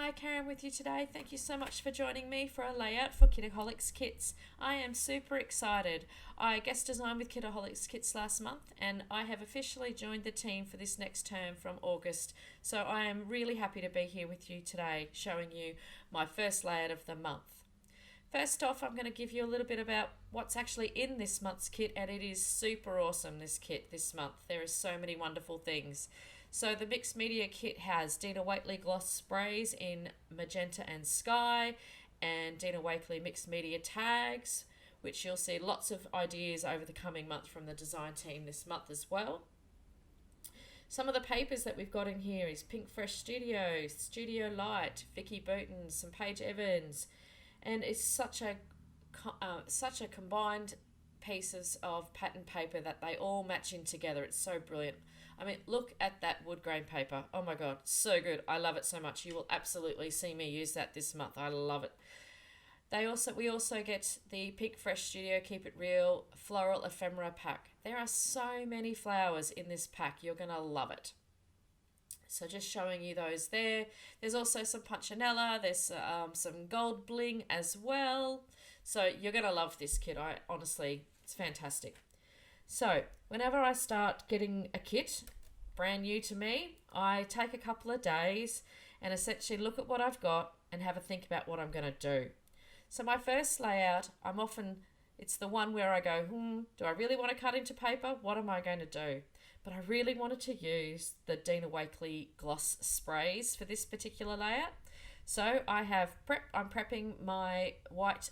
Hi, Karen with you today. Thank you so much for joining me for a layout for Kitaholic Kits. I am super excited. I guest designed with Kitaholic Kits last month and I have officially joined the team for this next term from August. So I am really happy to be here with you today showing you my first layout of the month. First off, I'm going to give you a little bit about what's actually in this month's kit, and it is super awesome, this kit this month. There are so many wonderful things. So the mixed media kit has Dina Waitley gloss sprays in magenta and sky, and Dina Waitley mixed media tags, which you'll see lots of ideas over the coming month from the design team this month as well. Some of the papers that we've got in here is Pink Fresh Studio, Studio Light, Vicky Booton, some Paige Evans, and it's such a combined pieces of pattern paper that they all match in together. It's so brilliant. I mean, look at that wood grain paper. Oh my God, so good. I love it so much. You will absolutely see me use that this month. I love it. We also get the Pink Fresh Studio Keep It Real Floral Ephemera Pack. There are so many flowers in this pack. You're going to love it. So just showing you those there. There's also some punchinella. There's some gold bling as well. So you're going to love this kit. Honestly, it's fantastic. So whenever I start getting a kit, brand new to me, I take a couple of days and essentially look at what I've got and have a think about what I'm going to do. So my first layout, it's the one where I go, do I really want to cut into paper? What am I going to do? But I really wanted to use the Dina Waitley gloss sprays for this particular layout. So I'm prepping my white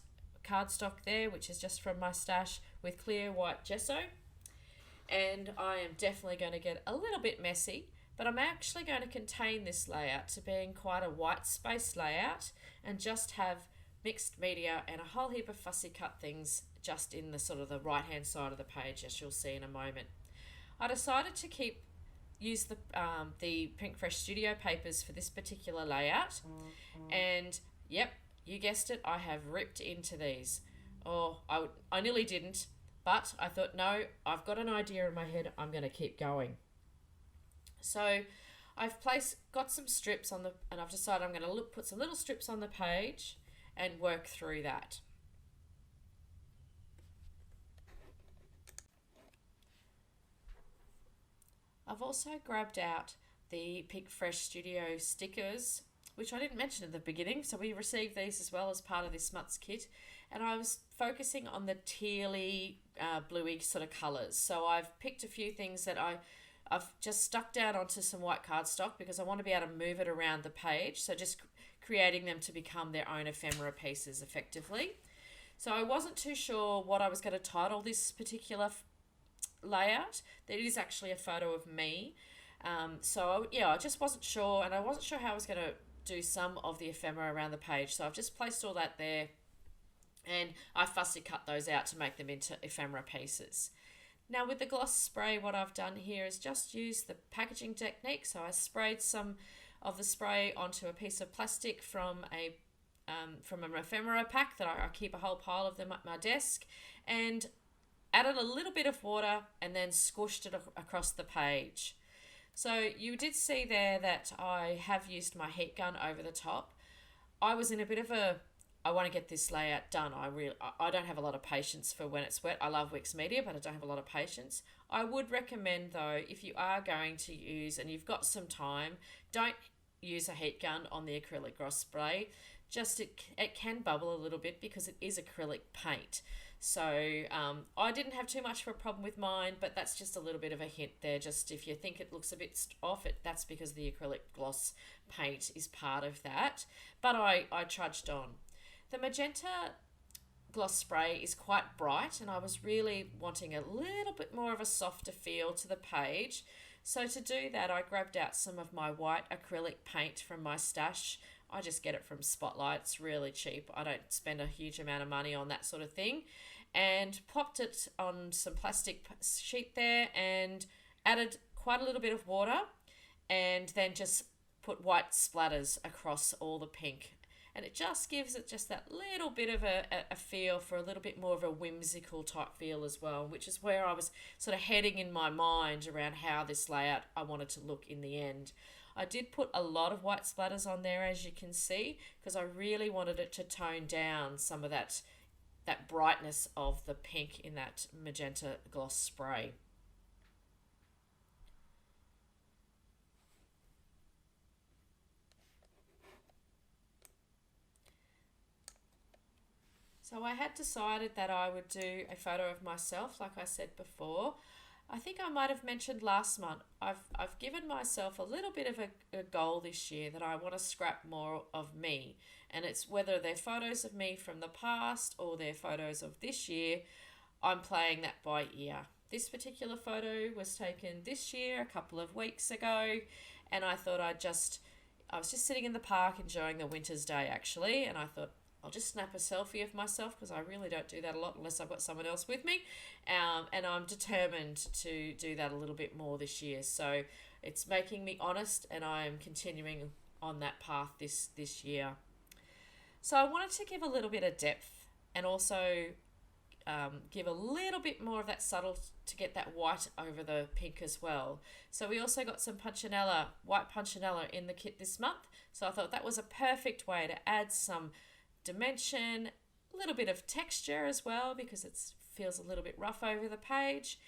cardstock there, which is just from my stash, with clear white gesso. And I am definitely going to get a little bit messy, but I'm actually going to contain this layout to being quite a white space layout and just have mixed media and a whole heap of fussy cut things just in the sort of the right hand side of the page, as you'll see in a moment. I decided to use the Pink Fresh Studio papers for this particular layout, and yep, you guessed it, I have ripped into these. I nearly didn't, but I thought, no, I've got an idea in my head, I'm going to keep going. So I've got some strips and I've decided I'm going to put some little strips on the page and work through that. I've also grabbed out the Pink Fresh Studio stickers, which I didn't mention at the beginning. So we received these as well as part of this month's kit. And I was focusing on the tealy, bluey sort of colours. So I've picked a few things that I've just stuck down onto some white cardstock because I want to be able to move it around the page. So just creating them to become their own ephemera pieces effectively. So I wasn't too sure what I was going to title this particular layout. It is actually a photo of me. I just wasn't sure, and I wasn't sure how I was going to do some of the ephemera around the page. So I've just placed all that there, and I fussy cut those out to make them into ephemera pieces. Now with the gloss spray, what I've done here is just use the packaging technique. So I sprayed some of the spray onto a piece of plastic from an ephemera pack that I keep a whole pile of them at my desk, and added a little bit of water and then squished it across the page. So you did see there that I have used my heat gun over the top. I was in a bit of I want to get this layout done. I don't have a lot of patience for when it's wet. I love mixed media, but I don't have a lot of patience. I would recommend though, if you are going to use and you've got some time, don't use a heat gun on the acrylic gloss spray. It can bubble a little bit because it is acrylic paint. So I didn't have too much of a problem with mine, but that's just a little bit of a hint there. Just if you think it looks a bit off, that's because the acrylic gloss paint is part of that. But I trudged on. The magenta gloss spray is quite bright, and I was really wanting a little bit more of a softer feel to the page. So to do that, I grabbed out some of my white acrylic paint from my stash. I just get it from Spotlight. It's really cheap. I don't spend a huge amount of money on that sort of thing. And popped it on some plastic sheet there and added quite a little bit of water, and then just put white splatters across all the pink. And it just gives it just that little bit of a feel for a little bit more of a whimsical type feel as well, which is where I was sort of heading in my mind around how this layout I wanted to look in the end. I did put a lot of white splatters on there, as you can see, because I really wanted it to tone down some of that brightness of the pink in that magenta gloss spray. So I had decided that I would do a photo of myself, like I said before. I think I might have mentioned last month, I've given myself a little bit of a goal this year that I want to scrap more of me. And it's whether they're photos of me from the past or they're photos of this year, I'm playing that by ear. This particular photo was taken this year, a couple of weeks ago, and I thought I was just sitting in the park enjoying the winter's day actually, and I thought, I'll just snap a selfie of myself because I really don't do that a lot unless I've got someone else with me. And I'm determined to do that a little bit more this year. So it's making me honest, and I am continuing on that path this year. So I wanted to give a little bit of depth and also give a little bit more of that subtle to get that white over the pink as well. So we also got some white punchinella in the kit this month. So I thought that was a perfect way to add some dimension, a little bit of texture as well because it feels a little bit rough over the page,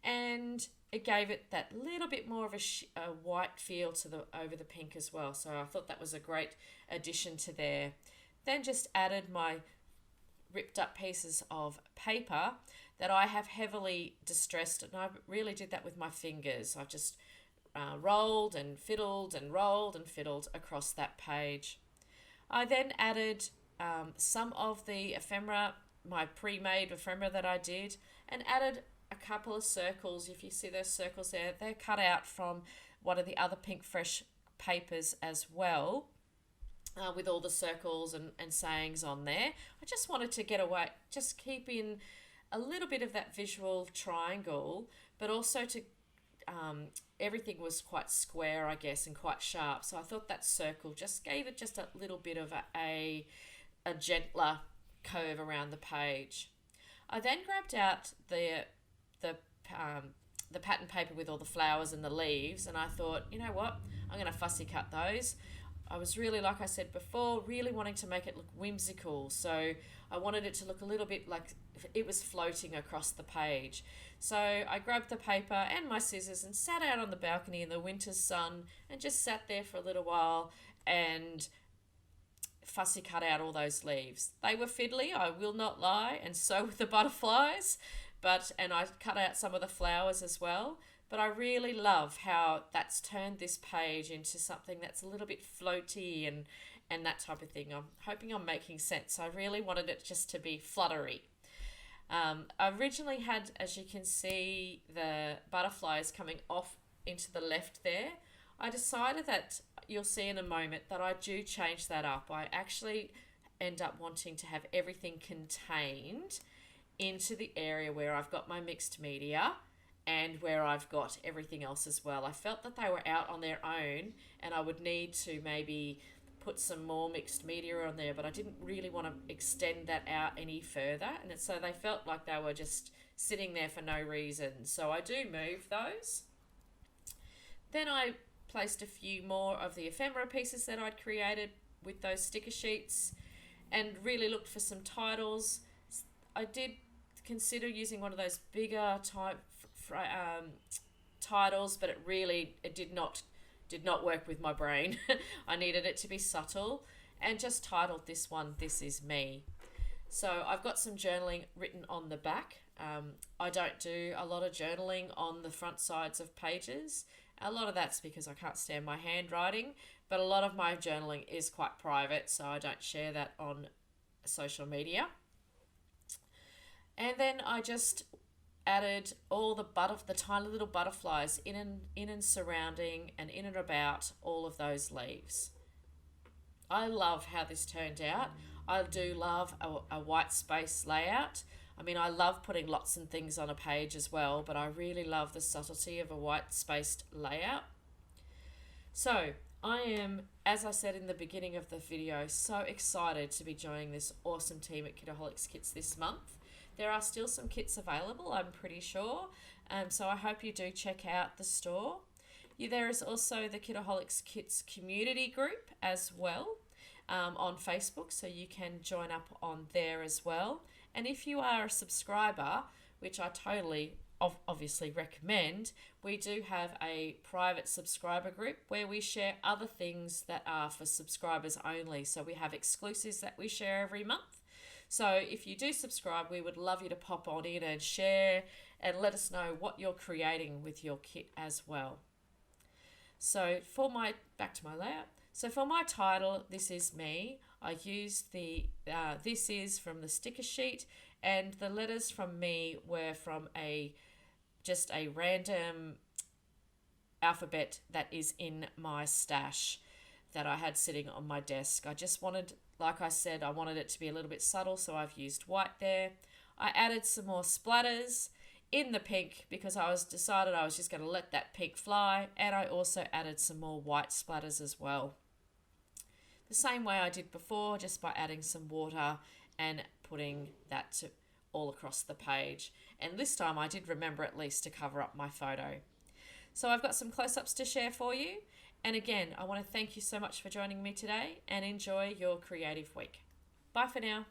and it gave it that little bit more of a white feel to over the pink as well. So I thought that was a great addition to there. Then just added my ripped up pieces of paper that I have heavily distressed, and I really did that with my fingers. I've just rolled and fiddled and rolled and fiddled across that page. I then added some of the ephemera, my pre-made ephemera that I did, and added a couple of circles. If you see those circles there, they're cut out from one of the other Pink Fresh papers as well, with all the circles and sayings on there. I just wanted to get away, just keep in a little bit of that visual triangle, but also to everything was quite square, I guess, and quite sharp. So I thought that circle just gave it just a little bit of a gentler curve around the page. I then grabbed out the pattern paper with all the flowers and the leaves, and I thought, you know what, I'm going to fussy cut those. I was really, like I said before, really wanting to make it look whimsical, so I wanted it to look a little bit like it was floating across the page. So I grabbed the paper and my scissors and sat out on the balcony in the winter sun and just sat there for a little while and fussy cut out all those leaves. They were fiddly, I will not lie, and so were the butterflies, and I cut out some of the flowers as well. But I really love how that's turned this page into something that's a little bit floaty and that type of thing. I'm hoping I'm making sense. I really wanted it just to be fluttery. I originally had, as you can see, the butterflies coming off into the left there. I decided that, you'll see in a moment, that I do change that up. I actually end up wanting to have everything contained into the area where I've got my mixed media and where I've got everything else as well. I felt that they were out on their own and I would need to maybe put some more mixed media on there, but I didn't really want to extend that out any further, and so they felt like they were just sitting there for no reason. So I do move those. Then I placed a few more of the ephemera pieces that I'd created with those sticker sheets and really looked for some titles. I did consider using one of those bigger type titles, but it did not work with my brain. I needed it to be subtle, and just titled this one, This Is Me. So I've got some journaling written on the back. I don't do a lot of journaling on the front sides of pages. A lot of that's because I can't stand my handwriting, but a lot of my journaling is quite private, so I don't share that on social media. And then I just added all the tiny little butterflies in and surrounding and in and about all of those leaves. I love how this turned out. I do love a white space layout. I mean, I love putting lots of things on a page as well, but I really love the subtlety of a white spaced layout. So I am, as I said in the beginning of the video, so excited to be joining this awesome team at Kitaholic Kits this month. There are still some kits available, I'm pretty sure, so I hope you do check out the store. There is also the Kitaholic Kits community group as well on Facebook, so you can join up on there as well. And if you are a subscriber, which I totally obviously recommend, we do have a private subscriber group where we share other things that are for subscribers only. So we have exclusives that we share every month. So if you do subscribe, we would love you to pop on in and share and let us know what you're creating with your kit as well. So back to my layout. So for my title, This Is Me, I used the this is from the sticker sheet, and the letters from me were from just a random alphabet that is in my stash that I had sitting on my desk. I just wanted, like I said, I wanted it to be a little bit subtle, so I've used white there. I added some more splatters in the pink because decided I was just going to let that pink fly, and I also added some more white splatters as well. The same way I did before, just by adding some water and putting that all across the page. And this time I did remember at least to cover up my photo. So I've got some close-ups to share for you. And again, I want to thank you so much for joining me today, and enjoy your creative week. Bye for now.